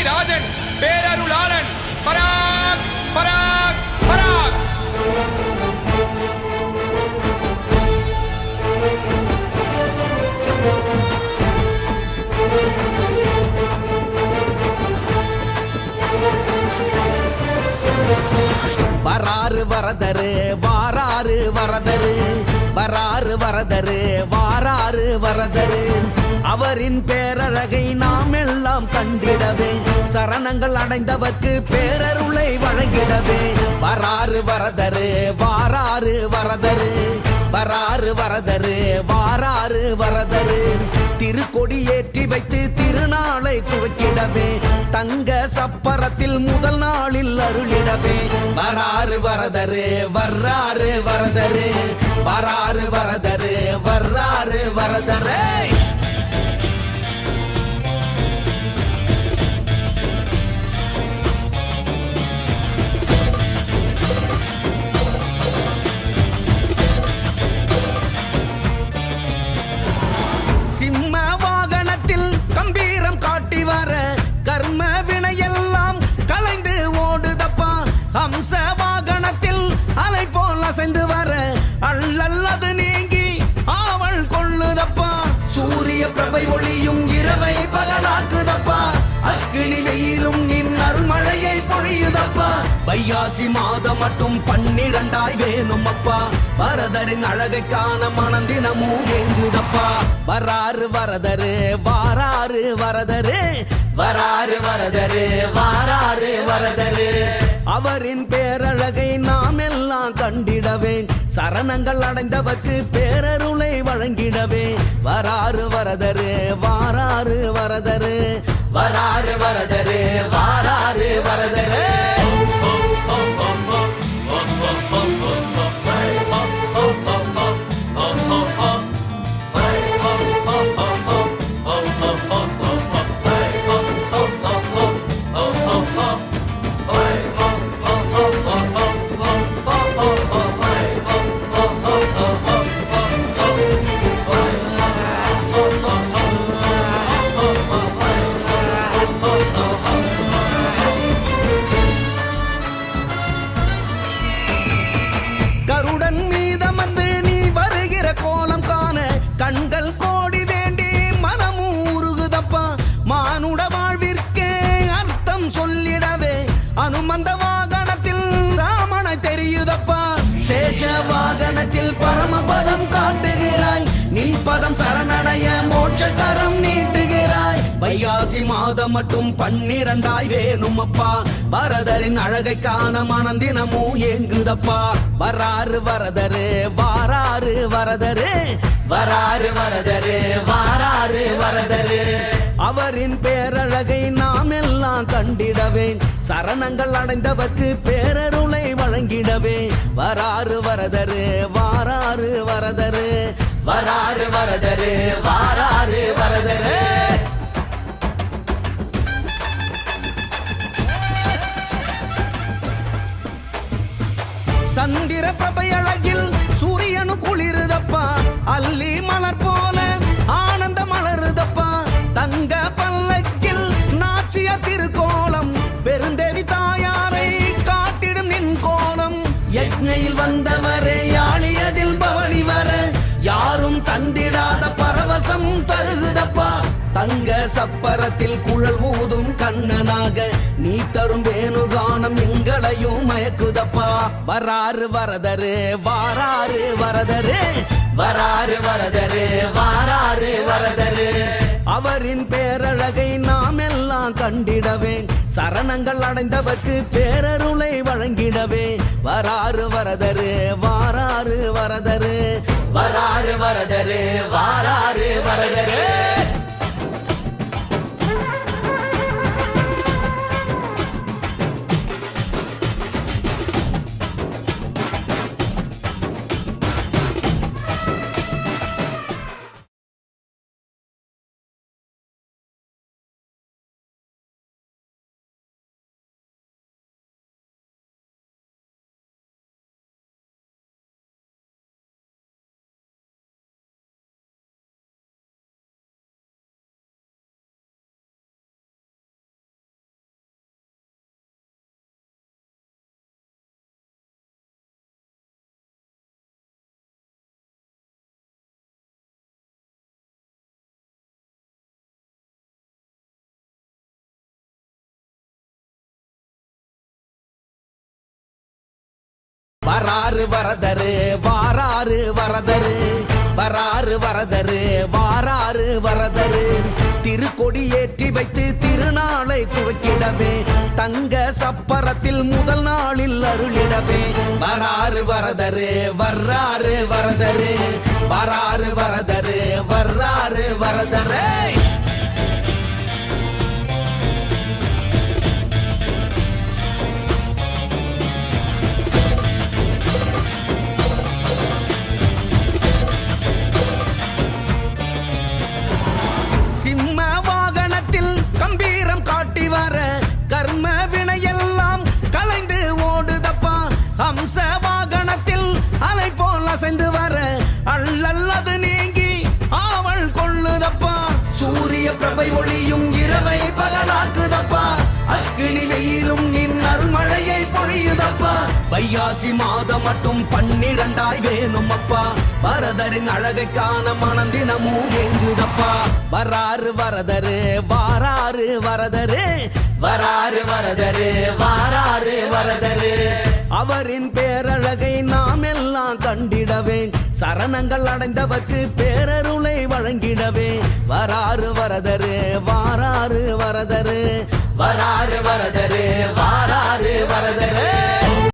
ராஜன் பேரருளாளன் பராக் பராக் பராக். வராறு வரதரு வாராறு வரதரு, வராறு வரதரு வாராறு வரதரு. அவரின் பேரழகை நாம் எல்லாம் கண்டிடவே, சரணங்கள் அடைந்தவர்க்கு பேரருளை வழங்கிடவே. வராறு வரதரு வாராறு வரதரு, வராறு வரதரு வாராறு வரதரு. திருக்கொடி ஏற்றி வைத்து திருநாளை துவக்கிடவே, தங்க சப்பரத்தில் முதல் நாளில் அருளிடவே. வராறு வரதரு வர்றாறு வரதரு, வராறு வரதரு வர்றாறு வரதரே. சிம்ம வாகனத்தில் கம்பீரம் காட்டி வர, கர்ம வினையெல்லாம் கலைந்து ஓடுதப்பா. ஹம்ச வாகனத்தில் அலை போல் அசைந்து வர, அள்ளல்லது நீங்கி ஆவல் கொள்ளுதப்பா. சூரிய பிரபை ஒளியும் இரவை பகலாக்குதப்பா, அக்கினி வெயிலும் நின் அருள்மழையை பொழியுதப்பா. வையாசி மாதம் மட்டும் 12 வேணும் அப்பா, வரதரின் அழகை காண மனந்தினமும் ஏங்குதப்பா. வராறு வரதரு வாராறு வரதரு, வராறு வரதரு வாராறு வரதரு. அவரின் பேரழகை நாம் எல்லாம் கண்டிடவே, சரணங்கள் அடைந்தவர்க்கு பேரருளை வழங்கிடவே. வராறு வரதரு வாராறு வரதரு, வராறு வரதரு வாராறு வரதரு. கருடன் மீதம் வந்து நீ வருகிற கோலம் காண, கண்கள் கோடி வேண்டி மனமும் உருகுதப்பா. மானுட வாழ்விற்கே அர்த்தம் சொல்லிடவே, அனுமந்த வாகனத்தில் ராமனை தெரியுதப்பா. சேஷ வாகனத்தில் பரமபதம் காட்டுகிறாய், நீ பதம் சரணடைய மோட்சகரம் நீட்டுகிறாய். வையாசி மாதம் மட்டும் 12 வேணும் அப்பா, வரதரின் அழகை காண மனந்தினமும் ஏங்குதப்பா. வராறு வரதரு வாராறு வரதரு, வராறு வரதரு வாராறு வரதரு. அவரின் பேரழகை நாம் எல்லாம் கண்டிடவே, சரணங்கள் அடைந்தவர்க்கு பேரருளை வழங்கிடவே. வராறு வரதரு வாராறு வரதரு, வராறு வரதரு வாராறு வரதரு. சந்திர பிரபை அழகில் சூரியனு குளிருதப்பா, அல்லி மலர் போல ஆனந்த மலருதப்பா. தங்க பல்லக்கில் நாச்சியார் திருக்கோலம், பெருந்தேவி தாயாரை காட்டிடும் நின் கோலம். யக்ஞையில் வந்தவரே யாழியதில் பவனி வர, யாரும் தந்திடாத பரவசம் தருகுதப்பா. தங்க சப்பரத்தில் குழல் ஊதும் கண்ணனாக, நீ தரும் வேணுகானம் எங்களையும் மயக்குதப்பா. வராறு வரதரு வாராறு வரதரு, வராறு வரதரு வாராறு வரதரு. அவரின் பேரழகை நாம் எல்லாம் கண்டிடவே, சரணங்கள் அடைந்தவர்க்கு பேரருளை வழங்கிடவே. வராறு வரதரு வாராறு வரதரு, வராறு வரதரு வாராறு வரதரு. வராறு வரதரு வாராறு வரதரு வராறு வரதரு வாராறு வரதரு திருக்கொடி ஏற்றி வைத்து திருநாளை துவக்கிடவே தங்க சப்பரத்தில் முதல் நாளில் அருளிடவே வராறு வரதரு வர்றாறு வரதரு வராறு வரதரு வர்றாறு வரதரே சிம்ம வாகனத்தில் கம்பீரம் காட்டி வர கர்ம வினையெல்லாம் கலைந்து ஓடுதப்பா ஹம்ச வாகனத்தில் அலை போல் அசைந்து வர அள்ளல்லது நீங்கி ஆவல் கொள்ளுதப்பா சூரிய பிரபை ஒளியும் இரவை பகலாக்குதப்பா அக்கினி வெயிலும் நின் அருள்மழையை பொழியுதப்பா வையாசி மாதம் மட்டும் 12 வேணும் அப்பா வரதரின் அழகை காண மனந்தினமும் ஏங்குதப்பா வராறு வரதரு வாராறு வரதரு வராறு வரதரு வாராறு வரதரு அவரின் பேரழகை நாம் எல்லாம் கண்டிடவே சரணங்கள் அடைந்தவர்க்கு பேரருளை வழங்கிடவே வராறு வரதரு வாராறு வரதரு வராறு வரதரு வாராறு வரதரு